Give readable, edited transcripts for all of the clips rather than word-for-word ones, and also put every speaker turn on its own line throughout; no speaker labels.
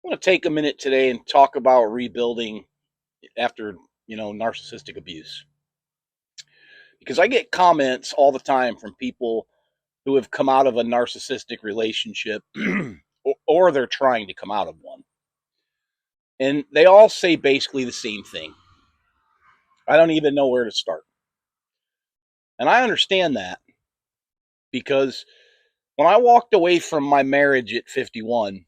I want to take a minute today and talk about rebuilding after, narcissistic abuse. Because I get comments all the time from people who have come out of a narcissistic relationship or they're trying to come out of one. And they all say basically the same thing. I don't even know where to start. And I understand that because when I walked away from my marriage at 51,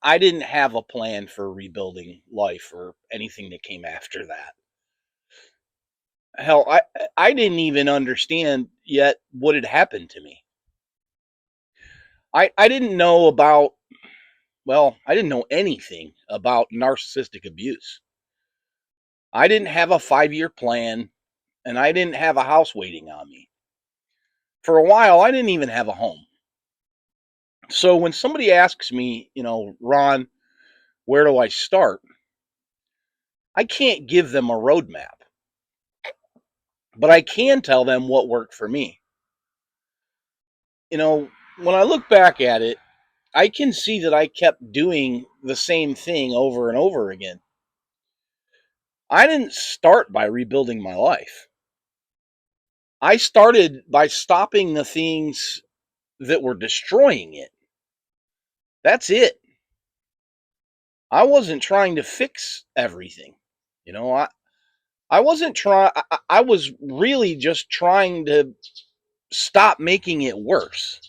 I didn't have a plan for rebuilding life or anything that came after that. Hell, I didn't even understand yet what had happened to me. I didn't know about, I didn't know anything about narcissistic abuse. I didn't have a 5-year plan, and I didn't have a house waiting on me. For a while, I didn't even have a home. So when somebody asks me, Ron, where do I start? I can't give them a roadmap, but I can tell them what worked for me. When I look back at it, I can see that I kept doing the same thing over and over again. I didn't start by rebuilding my life. I started by stopping the things that were destroying it. That's it. I wasn't trying to fix everything. You know, I wasn't trying, I was really just trying to stop making it worse.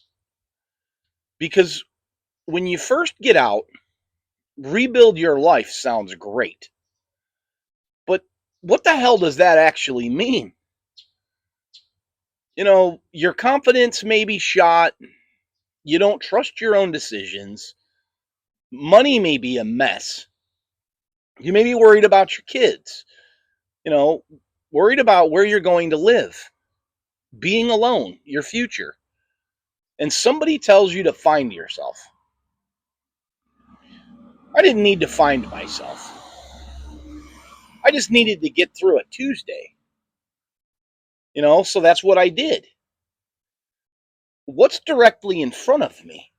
Because when you first get out, rebuild your life sounds great. But what the hell does that actually mean? Your confidence may be shot. You don't trust your own decisions. Money may be a mess. You may be worried about your kids, you know, worried about where you're going to live, being alone, your future. And somebody tells you to find yourself. I didn't need to find myself. I just needed to get through a Tuesday. So that's what I did. What's directly in front of me?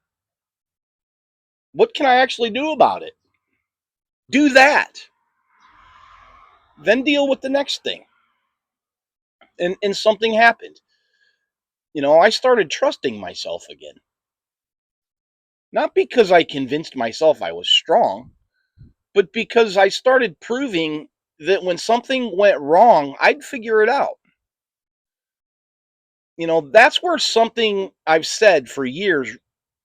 What can I actually do about it? Do that. Then deal with the next thing. And something happened. I started trusting myself again. Not because I convinced myself I was strong, but because I started proving that when something went wrong, I'd figure it out. That's where something I've said for years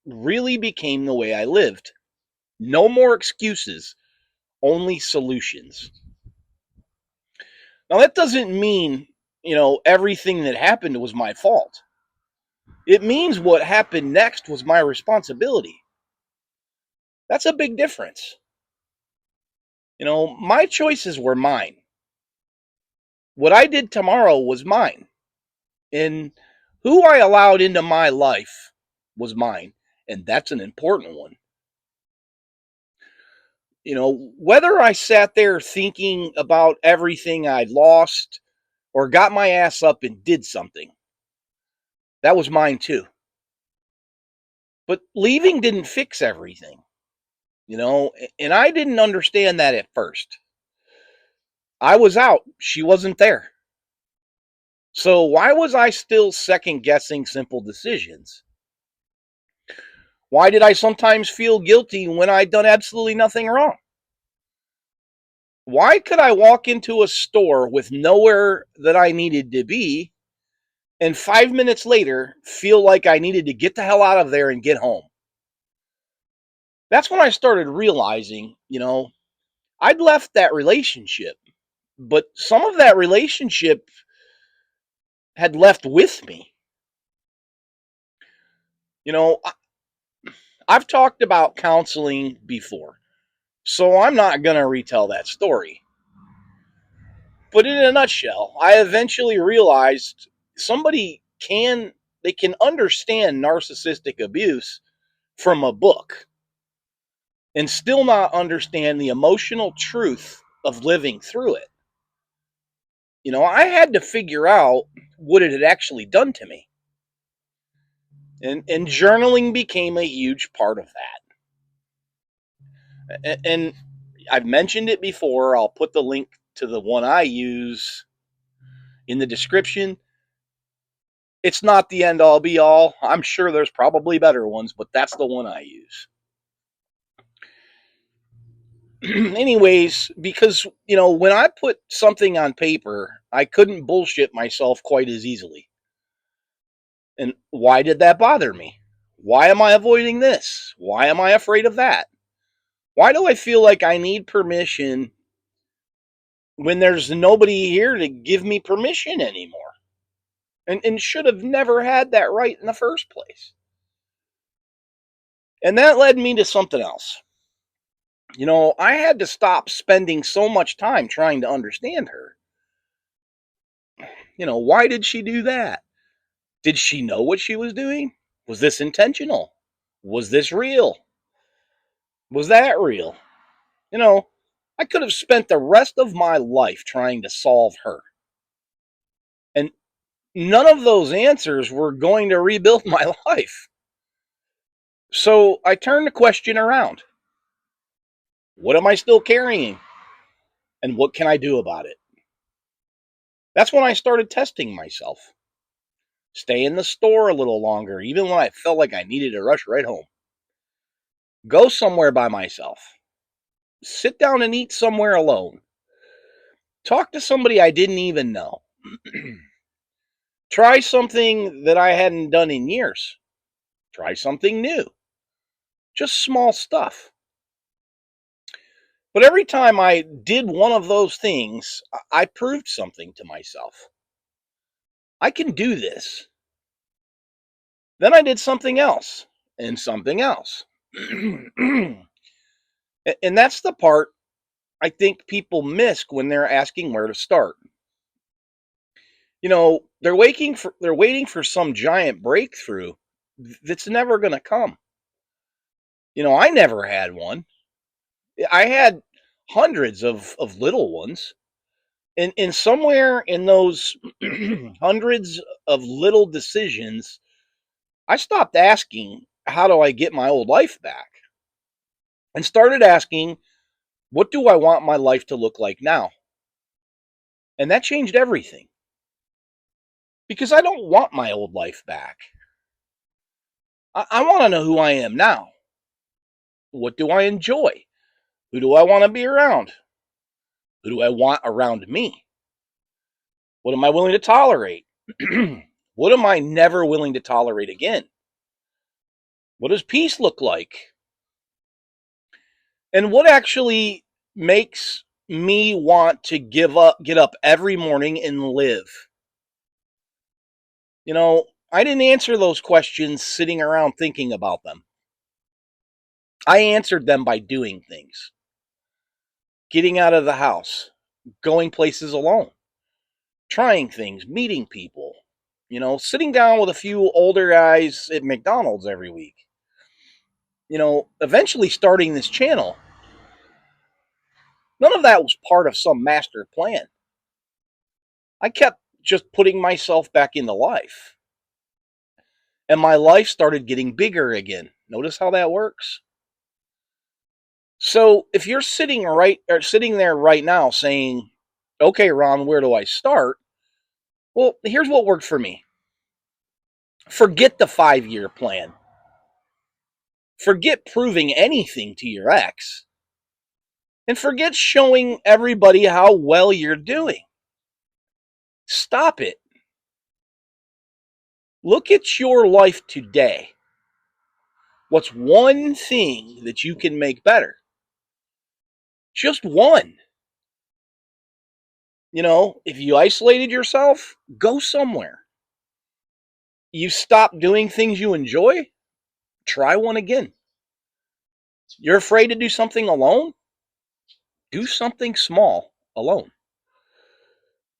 really became the way I lived. No more excuses, only solutions. Now, that doesn't mean, everything that happened was my fault. It means what happened next was my responsibility. That's a big difference. My choices were mine. What I did tomorrow was mine. And who I allowed into my life was mine. And that's an important one. Whether I sat there thinking about everything I'd lost or got my ass up and did something, that was mine too. But leaving didn't fix everything, and I didn't understand that at first. I was out, she wasn't there. So why was I still second guessing simple decisions? Why did I sometimes feel guilty when I'd done absolutely nothing wrong? Why could I walk into a store with nowhere that I needed to be and 5 minutes later feel like I needed to get the hell out of there and get home? That's when I started realizing, I'd left that relationship, but some of that relationship had left with me. You know, I've talked about counseling before, so I'm not going to retell that story. But in a nutshell, I eventually realized they can understand narcissistic abuse from a book and still not understand the emotional truth of living through it. I had to figure out what it had actually done to me. And journaling became a huge part of that. And I've mentioned it before. I'll put the link to the one I use in the description. It's not the end all be all. I'm sure there's probably better ones, but that's the one I use. Anyways, because, when I put something on paper, I couldn't bullshit myself quite as easily. And why did that bother me? Why am I avoiding this? Why am I afraid of that? Why do I feel like I need permission when there's nobody here to give me permission anymore? And should have never had that right in the first place. And that led me to something else. I had to stop spending so much time trying to understand her. Why did she do that? Did she know what she was doing? Was this intentional? Was this real? Was that real? You know, I could have spent the rest of my life trying to solve her. And none of those answers were going to rebuild my life. So I turned the question around. What am I still carrying? And what can I do about it? That's when I started testing myself. Stay in the store a little longer, even when I felt like I needed to rush right home. Go somewhere by myself. Sit down and eat somewhere alone. Talk to somebody I didn't even know. Try something that I hadn't done in years. Try something new. Just small stuff. But every time I did one of those things, I proved something to myself. I can do this. Then I did something else and something else. And that's the part I think people miss when they're asking where to start. They're waiting for some giant breakthrough that's never going to come. I never had one. I had hundreds of little ones. And somewhere in those hundreds of little decisions, I stopped asking, how do I get my old life back? And started asking, what do I want my life to look like now? And that changed everything. Because I don't want my old life back. I want to know who I am now. What do I enjoy? Who do I want to be around? Who do I want around me? What am I willing to tolerate? What am I never willing to tolerate again? What does peace look like? And what actually makes me want to get up every morning and live? I didn't answer those questions sitting around thinking about them. I answered them by doing things. Getting out of the house, going places alone, trying things, meeting people, sitting down with a few older guys at McDonald's every week. Eventually starting this channel. None of that was part of some master plan. I kept just putting myself back into life. And my life started getting bigger again. Notice how that works? So if you're sitting there right now saying, okay, Ron, where do I start? Well, here's what worked for me. Forget the 5-year plan. Forget proving anything to your ex. And forget showing everybody how well you're doing. Stop it. Look at your life today. What's one thing that you can make better? Just one. If you isolated yourself, go somewhere. You stop doing things you enjoy, try one again. You're afraid to do something alone? Do something small alone.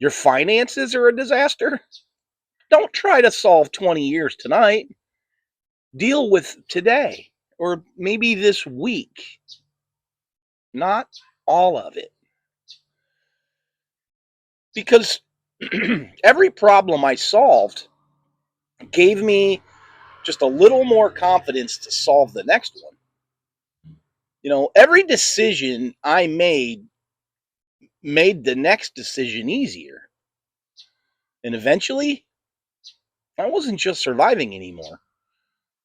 Your finances are a disaster? Don't try to solve 20 years tonight. Deal with today or maybe this week. Not all of it. Because every problem I solved gave me just a little more confidence to solve the next one. Every decision I made the next decision easier. And eventually, I wasn't just surviving anymore.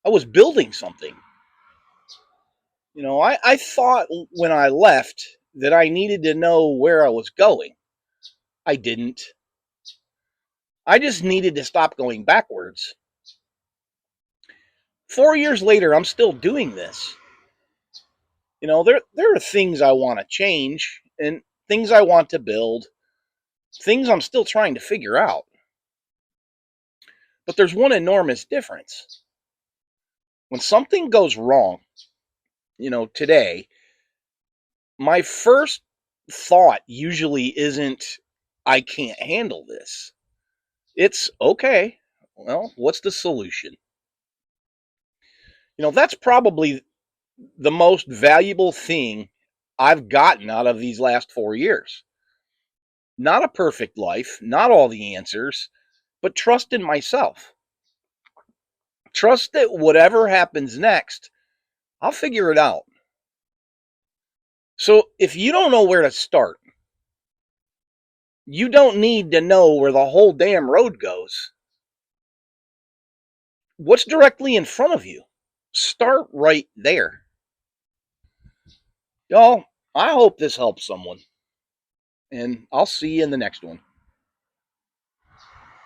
I was building something. I thought when I left that I needed to know where I was going. I didn't. I just needed to stop going backwards. 4 years later, I'm still doing this. There are things I want to change and things I want to build, things I'm still trying to figure out. But there's one enormous difference. When something goes wrong, today, my first thought usually isn't, I can't handle this. It's, okay, well, what's the solution? That's probably the most valuable thing I've gotten out of these last 4 years. Not a perfect life, not all the answers, but trust in myself. Trust that whatever happens next, I'll figure it out. So if you don't know where to start, you don't need to know where the whole damn road goes. What's directly in front of you? Start right there. Y'all, I hope this helps someone. And I'll see you in the next one.